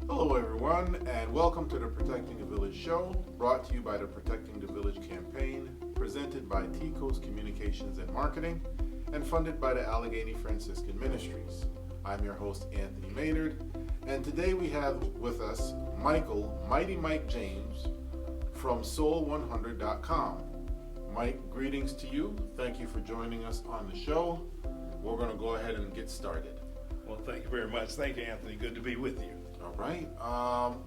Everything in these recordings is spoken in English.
Hello, everyone, and welcome to the Protecting the Village show, brought to you by the Protecting the Village campaign, presented by T-Coast Communications and Marketing, and funded by the Allegheny Franciscan Ministries. I'm your host, Anthony Maynard, and today we have with us Michael, Mighty Mike James, from Soul100.com. Mike, greetings to you. Thank you for joining us on the show. We're going to go ahead and get started. Well, thank you very much. Thank you, Anthony. Good to be with you. All right.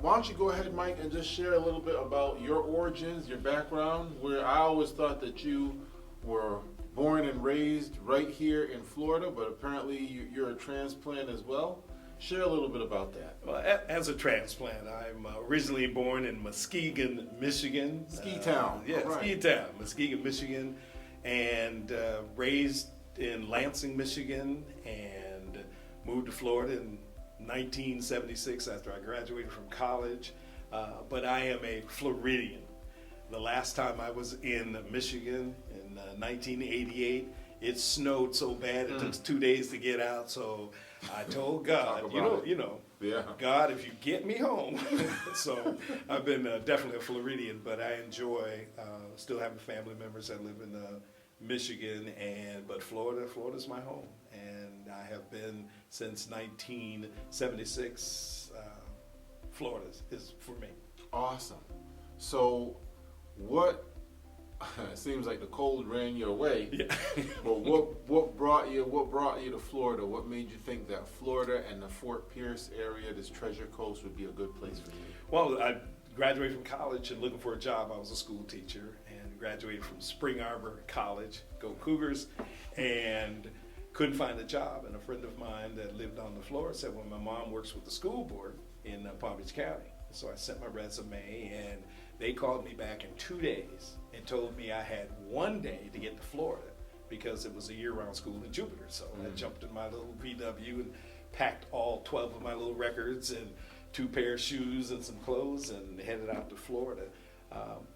Why don't you go ahead, Mike, and just share a little bit about your origins, your background, where I always thought that you were born and raised right here in Florida, but apparently you're a transplant as well. Share a little bit about that. Well, as a transplant, I'm originally born in Muskegon, Michigan. Ski Town. Yeah, right. Ski Town, Muskegon, Michigan, and raised in Lansing, Michigan, and moved to Florida in 1976 after I graduated from college, but I am a Floridian. The last time I was in Michigan in 1988, it snowed so bad it took 2 days to get out. So I told God, Yeah. God, if you get me home. So I've been definitely a Floridian, but I enjoy still having family members that live in Michigan, but Florida's my home, and I have been since 1976. Florida is for me. Awesome. So, what? It seems like the cold ran your way. Yeah. But what brought you to Florida? What made you think that Florida and the Fort Pierce area, this Treasure Coast, would be a good place for you? Well, I graduated from college and looking for a job. I was a school teacher and graduated from Spring Arbor College, go Cougars, and couldn't find a job. And a friend of mine that lived on the floor said, well, my mom works with the school board in Palm Beach County. So I sent my resume, and they called me back in 2 days and told me I had 1 day to get to Florida because it was a year-round school in Jupiter. So I jumped in my little VW and packed all 12 of my little records and 2 pair of shoes and some clothes and headed out to Florida.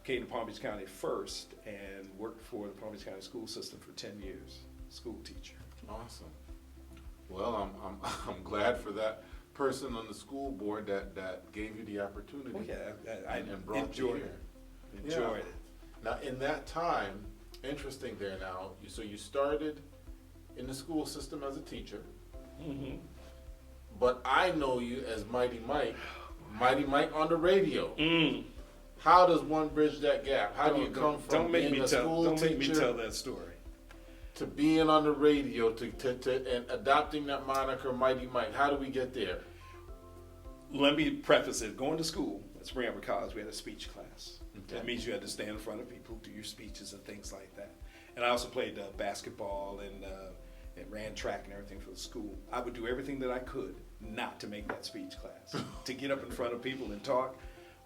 Came to Palm Beach County first and worked for the Palm Beach County school system for 10 years, school teacher. Awesome. Well, I'm glad for that person on the school board that gave you the opportunity. Oh yeah, I and brought enjoyed you it. here. Enjoyed it. Now, in that time, interesting there now, so you started in the school system as a teacher, Mm-hmm. but I know you as Mighty Mike on the radio. Mm. How does one bridge that gap? How do you come from being a school Don't make me teacher tell that story. to being on the radio to and adopting that moniker Mighty Mike? How do we get there? Let me preface it. Going to school at Spring Arbor College, we had a speech class. Okay. That means you had to stand in front of people, do your speeches and things like that. And I also played basketball and ran track and everything for the school. I would do everything that I could not to make that speech class, to get up in front of people and talk.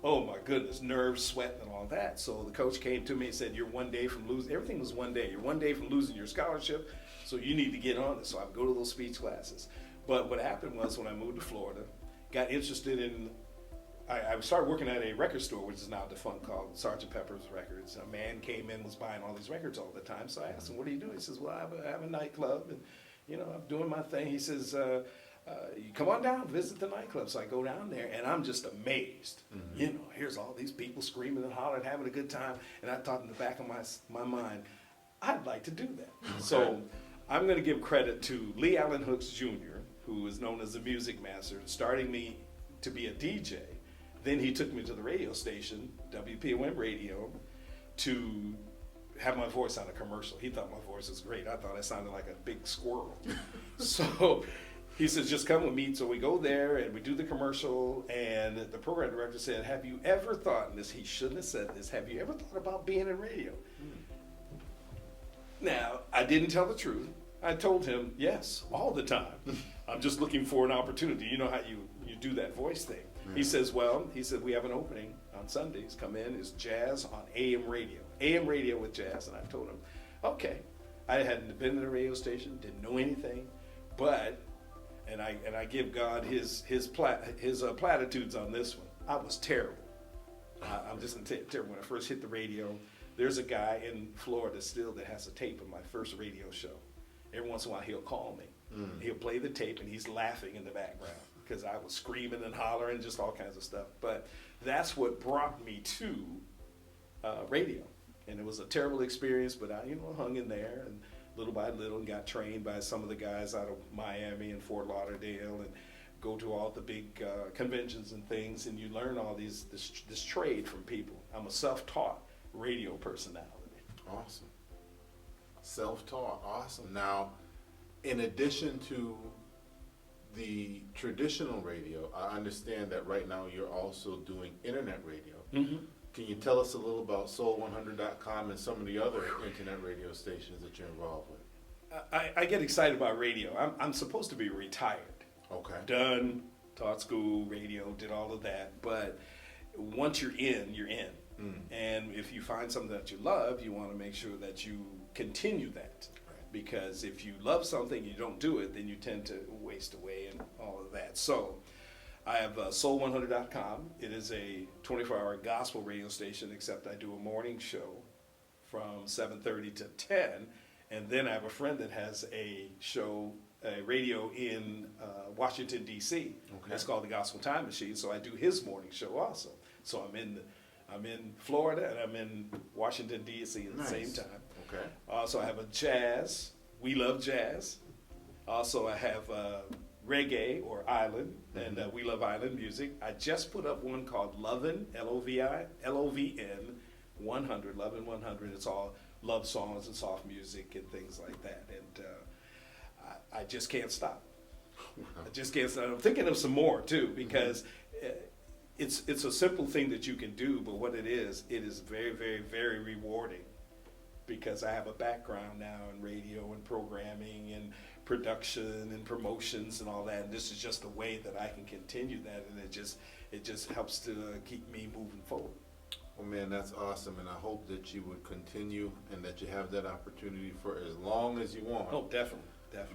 Oh my goodness, nerves, sweat, and all that. So the coach came to me and said, you're 1 day from losing, everything was 1 day. You're 1 day from losing your scholarship, so you need to get on it. So I would go to those speech classes. But what happened was when I moved to Florida, got interested in, I started working at a record store, which is now defunct, called Sgt. Pepper's Records. A man came in, was buying all these records all the time. So I asked him, what do you do? He says, well, I have a nightclub, and I'm doing my thing. He says, you come on down, visit the nightclub. So I go down there, and I'm just amazed. Mm-hmm. Here's all these people screaming and hollering, having a good time. And I thought in the back of my mind, I'd like to do that. Okay. So I'm going to give credit to Lee Allen Hooks Jr., who is known as the music master, starting me to be a DJ. Then he took me to the radio station, WPOM Radio, to have my voice on a commercial. He thought my voice was great. I thought I sounded like a big squirrel. So he says, just come with me. So we go there and we do the commercial, and the program director said, have you ever thought, and this, he shouldn't have said this, have you ever thought about being in radio? Now, I didn't tell the truth. I told him, yes, all the time. I'm just looking for an opportunity. You know how you do that voice thing. He says, we have an opening on Sundays. Come in, it's jazz on AM radio. AM radio with jazz. And I told him, okay. I hadn't been in a radio station, didn't know anything, but, and I give God his platitudes on this one. I was terrible. I'm just terrible. When I first hit the radio, there's a guy in Florida still that has a tape of my first radio show. Every once in a while he'll call me. He'll play the tape and he's laughing in the background. because I was screaming and hollering, just all kinds of stuff. But that's what brought me to radio. And it was a terrible experience, but I, hung in there and little by little and got trained by some of the guys out of Miami and Fort Lauderdale and go to all the big conventions and things, and you learn all this trade from people. I'm a self-taught radio personality. Awesome. Self-taught, awesome. Now, in addition to the traditional radio, I understand that right now you're also doing internet radio. Mm-hmm. Can you tell us a little about soul100.com and some of the other internet radio stations that you're involved with? I get excited about radio. I'm supposed to be retired. Okay. Done, taught school, radio, did all of that. But once you're in, you're in. And if you find something that you love, you want to make sure that you continue that. Right. Because if you love something and you don't do it, then you tend to waste away and all of that. So I have soul100.com. It is a 24-hour gospel radio station, except I do a morning show from 7:30 to 10. And then I have a friend that has a show, a radio in Washington, D.C. Okay. It's called the Gospel Time Machine. So I do his morning show also. So I'm in Florida and I'm in Washington, D.C. at the same time. Okay. Also, I have a jazz. We love jazz. Also, I have reggae or island, and we love island music. I just put up one called Lovin', L-O-V-N 100, Lovin' 100. It's all love songs and soft music and things like that. And I just can't stop. I just can't stop. I'm thinking of some more too, because it's a simple thing that you can do, but what it is very, very, very rewarding, because I have a background now in radio and programming and production and promotions and all that, and this is just a way that I can continue that, and it just helps to keep me moving forward. Well, man, that's awesome, and I hope that you would continue and that you have that opportunity for as long as you want. Oh, definitely.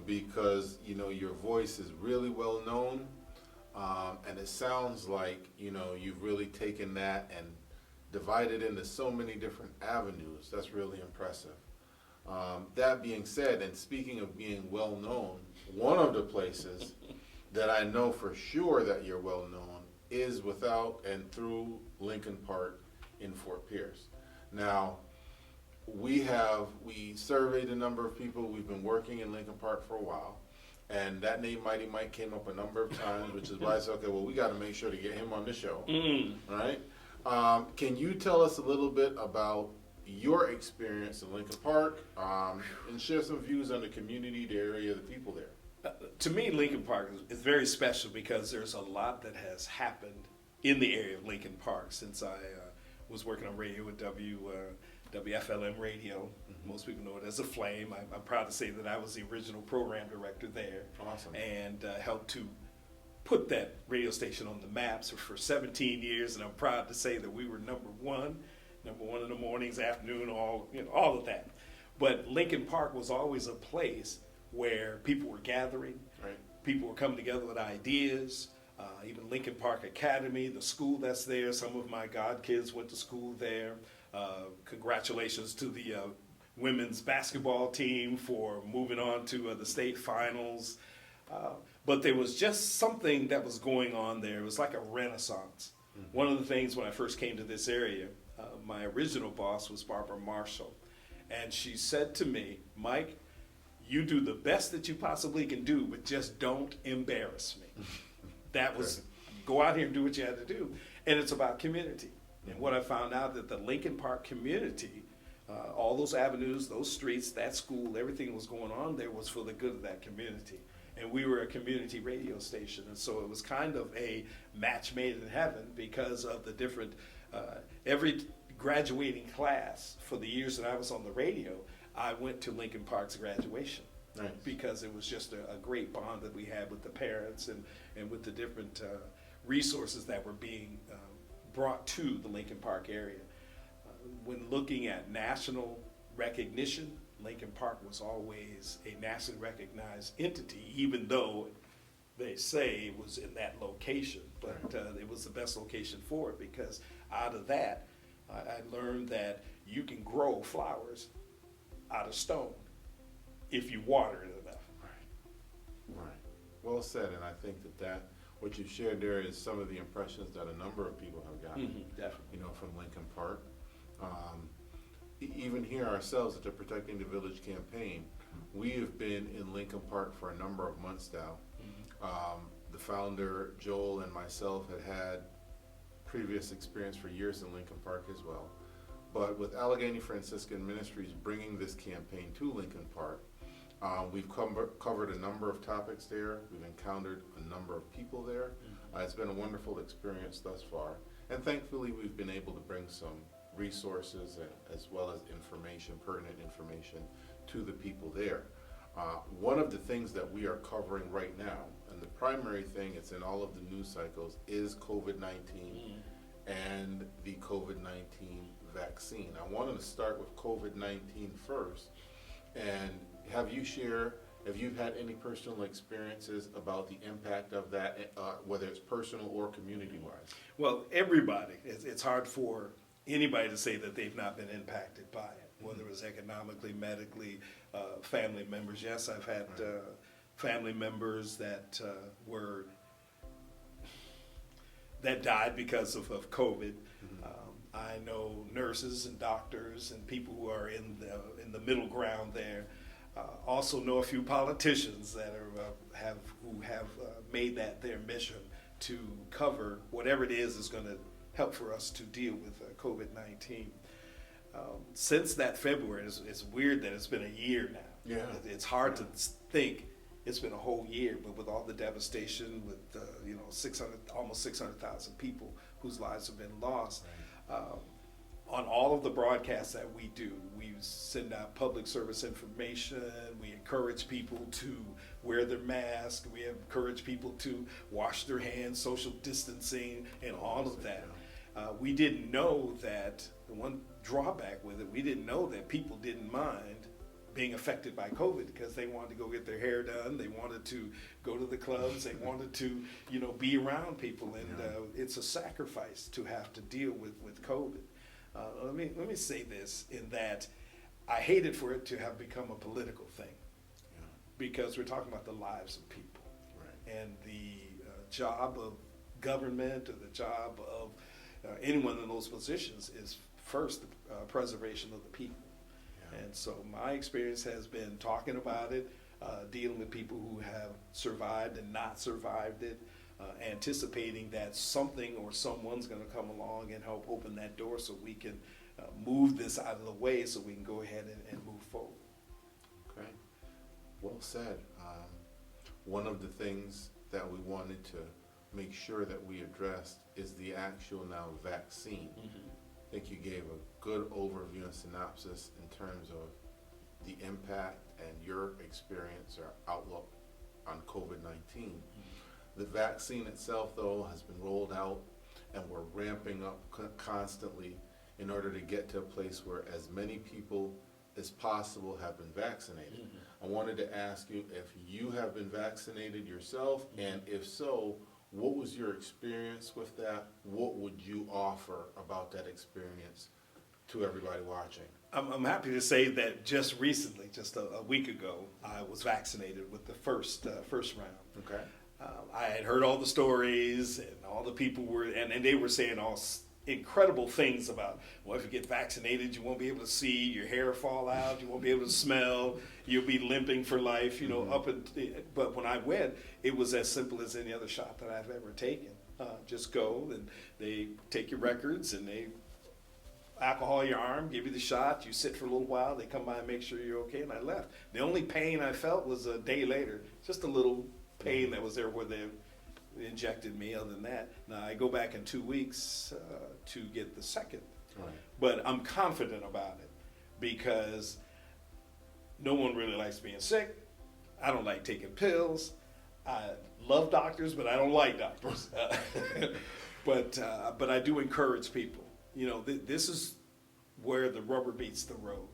Because, your voice is really well known, and it sounds like, you've really taken that and divided into so many different avenues. That's really impressive. That being said, and speaking of being well known, one of the places that I know for sure that you're well known is without and through Lincoln Park in Fort Pierce. Now, we surveyed a number of people. We've been working in Lincoln Park for a while, and that name Mighty Mike came up a number of times, which is why I said, okay, well, we got to make sure to get him on the show, right? Can you tell us a little bit about your experience in Lincoln Park, and share some views on the community, the area, the people there? To me, Lincoln Park is very special because there's a lot that has happened in the area of Lincoln Park since I was working on radio with WFLM radio. Most people know it as a Flame. I'm proud to say that I was the original program director there. Awesome. And helped to put that radio station on the maps for 17 years, and I'm proud to say that we were number one in the mornings, afternoon, all of that. But Lincoln Park was always a place where people were gathering, right. People were coming together with ideas. Even Lincoln Park Academy, the school that's there, some of my godkids went to school there. Congratulations to the women's basketball team for moving on to the state finals. But there was just something that was going on there. It was like a renaissance. One of the things when I first came to this area, my original boss was Barbara Marshall. And she said to me, Mike, you do the best that you possibly can do, but just don't embarrass me. That was, go out here and do what you had to do. And it's about community. And what I found out that the Lincoln Park community, all those avenues, those streets, that school, everything that was going on there was for the good of that community. And we were a community radio station. And so it was kind of a match made in heaven because of the different, every graduating class for the years that I was on the radio, I went to Lincoln Park's graduation. Nice. Because it was just a great bond that we had with the parents and with the different resources that were being brought to the Lincoln Park area. When looking at national recognition, Lincoln Park was always a nationally recognized entity, even though they say it was in that location. But it was the best location for it, because out of that, I learned that you can grow flowers out of stone if you water it enough. Right. Well said, and I think that what you've shared there is some of the impressions that a number of people have gotten, Definitely. you know, from Lincoln Park. Even here ourselves at the Protecting the Village campaign, we have been in Lincoln Park for a number of months now. The founder, Joel, and myself had previous experience for years in Lincoln Park as well. But with Allegheny Franciscan Ministries bringing this campaign to Lincoln Park, we've covered a number of topics there. We've encountered a number of people there. It's been a wonderful experience thus far. And thankfully, we've been able to bring some resources as well as information, pertinent information, to the people there. One of the things that we are covering right now, and the primary thing, it's in all of the news cycles, is COVID-19 and the COVID-19 vaccine. I wanted to start with COVID-19 first, and have you had any personal experiences about the impact of that, whether it's personal or community-wise? Well, everybody, it's hard for anybody to say that they've not been impacted by it, whether it was economically, medically, family members. Yes, I've had family members that died because of COVID. I know nurses and doctors and people who are in the middle ground there. Also know a few politicians that have made that their mission to cover whatever it is going to help for us to deal with COVID-19. Since that February, it's weird that it's been a year now. Yeah. It's hard to think it's been a whole year, but with all the devastation, with almost 600,000 people whose lives have been lost. On all of the broadcasts that we do, we send out public service information. We encourage people to wear their mask. We encourage people to wash their hands, social distancing, and all of that. We didn't know that the one drawback with it, we didn't know that people didn't mind being affected by COVID because they wanted to go get their hair done. They wanted to go to the clubs. They wanted to, be around people. And it's a sacrifice to have to deal with COVID. Let me say this in that I hated for it to have become a political thing because we're talking about the lives of people. Right. And the job of government or the job of anyone in those positions is first the preservation of the people. And so my experience has been talking about it, dealing with people who have survived and not survived it, anticipating that something or someone's going to come along and help open that door so we can move this out of the way so we can go ahead and move forward. Okay, well said. One of the things that we wanted to make sure that we addressed is the actual now vaccine. I think you gave a good overview and synopsis in terms of the impact and your experience or outlook on COVID-19. The vaccine itself, though, has been rolled out, and we're ramping up constantly in order to get to a place where as many people as possible have been vaccinated. I wanted to ask you if you have been vaccinated yourself, and if so, what was your experience with that? What would you offer about that experience to everybody watching? I'm happy to say that just recently, just a week ago, I was vaccinated with the first round. Okay. I had heard all the stories, and all the people were, and they were saying all incredible things about, well, if you get vaccinated, you won't be able to see, your hair fall out, you won't be able to smell, you'll be limping for life, but when I went, it was as simple as any other shot that I've ever taken. Just go, and they take your records, and they alcohol your arm, give you the shot, you sit for a little while, they come by and make sure you're okay, and I left. The only pain I felt was a day later, just a little pain that was there where they injected me. Other than that, now I go back in 2 weeks to get the second. Right. But I'm confident about it because no one really likes being sick. I don't like taking pills. I love doctors, but I don't like doctors. But I do encourage people. This is where the rubber meets the road.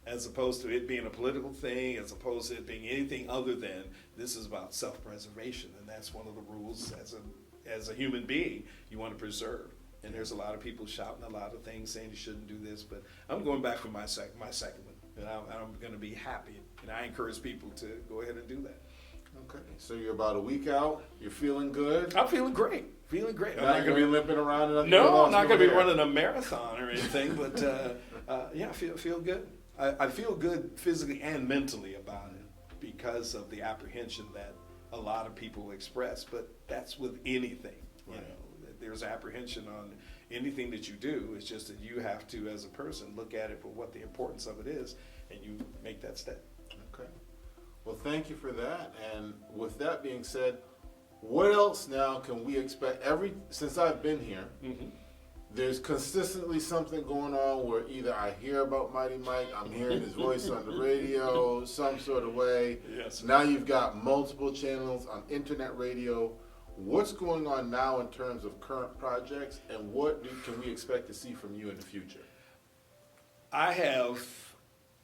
As opposed to it being a political thing, as opposed to it being anything other than this is about self-preservation, and that's one of the rules as a human being you want to preserve. And there's a lot of people shouting a lot of things saying you shouldn't do this, but I'm going back for my second one, and I'm going to be happy, and I encourage people to go ahead and do that. Okay, so you're about a week out. You're feeling good. I'm feeling great. Feeling great. You're not going to be limping around. And No, I'm not going to be running a marathon or anything, but yeah, I feel good. I feel good physically and mentally about it because of the apprehension that a lot of people express. But that's with anything. Right. You know, there's apprehension on anything that you do. It's just that you have to, as a person, look at it for what the importance of it is, and you make that step. Okay. Well, thank you for that. And with that being said, what else now can we expect? Since I've been here, there's consistently something going on where either I hear about Mighty Mike, I'm hearing his voice on the radio, some sort of way. Yes. Now you've got multiple channels on internet radio. What's going on now in terms of current projects, and what can we expect to see from you in the future? I have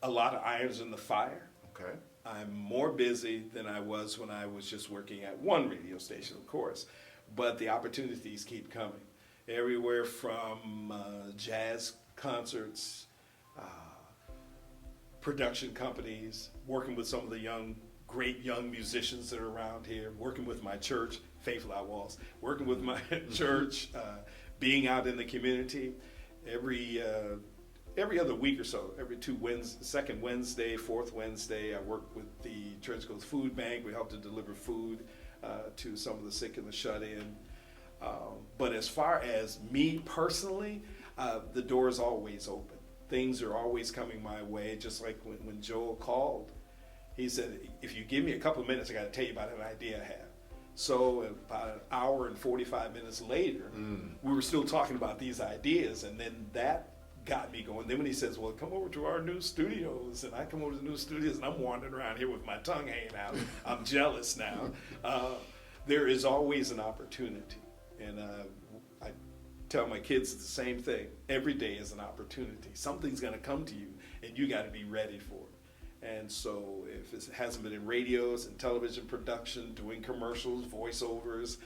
a lot of irons in the fire. Okay. I'm more busy than I was when I was just working at one radio station, of course. But the opportunities keep coming. Everywhere from jazz concerts, production companies, working with some of the great young musicians that are around here, working with my church, Faithful Outlaws, working with my church, being out in the community. Every other week or so, every second Wednesday, fourth Wednesday, I work with the Church Goes Food Bank. We help to deliver food to some of the sick and the shut in. But as far as me personally, the door is always open. Things are always coming my way, just like when Joel called. He said, if you give me a couple of minutes, I got to tell you about an idea I have. So about an hour and 45 minutes later, we were still talking about these ideas, and then that got me going. Then when he says, well, come over to our new studios, and I come over to the new studios, and I'm wandering around here with my tongue hanging out. I'm jealous now. There is always an opportunity. And I tell my kids the same thing. Every day is an opportunity. Something's going to come to you, and you got to be ready for it. And so if it hasn't been in radios and television production, doing commercials, voiceovers,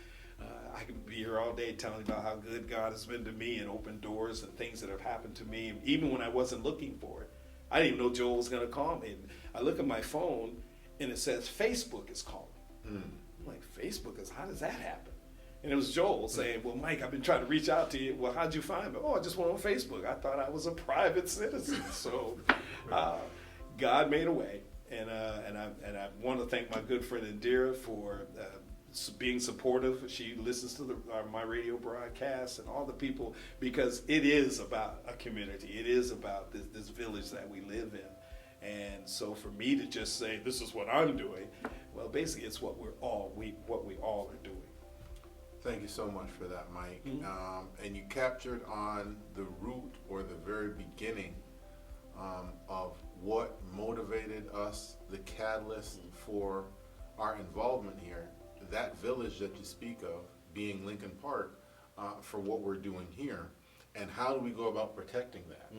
I can be here all day telling about how good God has been to me and opened doors and things that have happened to me, even when I wasn't looking for it. I didn't even know Joel was going to call me. And I look at my phone, and it says Facebook is calling. I'm like, Facebook how does that happen? And it was Joel saying, well, Mike, I've been trying to reach out to you. Well, how'd you find me? Oh, I just went on Facebook. I thought I was a private citizen. So God made a way. And I want to thank my good friend Indira for being supportive. She listens to my radio broadcasts and all the people, because it is about a community. It is about this village that we live in. And so for me to just say, this is what I'm doing, well, basically it's what we all are doing. Thank you so much for that, Mike. And you captured on the root, or the very beginning, of what motivated us, the catalyst for our involvement here. That village that you speak of being Lincoln Park, for what we're doing here, and how do we go about protecting that?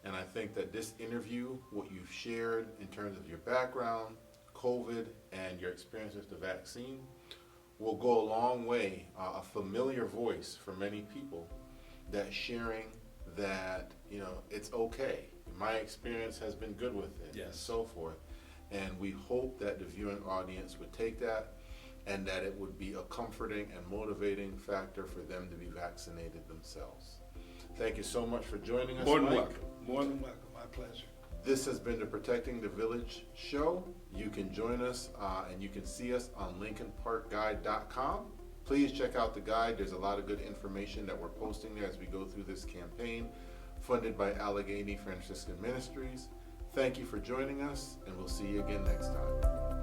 And I think that this interview, what you've shared in terms of your background, COVID, and your experience with the vaccine, will go a long way, a familiar voice for many people, that sharing that, it's okay. My experience has been good with it, and so forth. And we hope that the viewing audience would take that, and that it would be a comforting and motivating factor for them to be vaccinated themselves. Thank you so much for joining us, More than Mike. welcome. More than welcome. My pleasure. This has been the Protecting the Village show. You can join us and you can see us on LincolnParkGuide.com. Please check out the guide. There's a lot of good information that we're posting there as we go through this campaign, funded by Allegheny Franciscan Ministries. Thank you for joining us, and we'll see you again next time.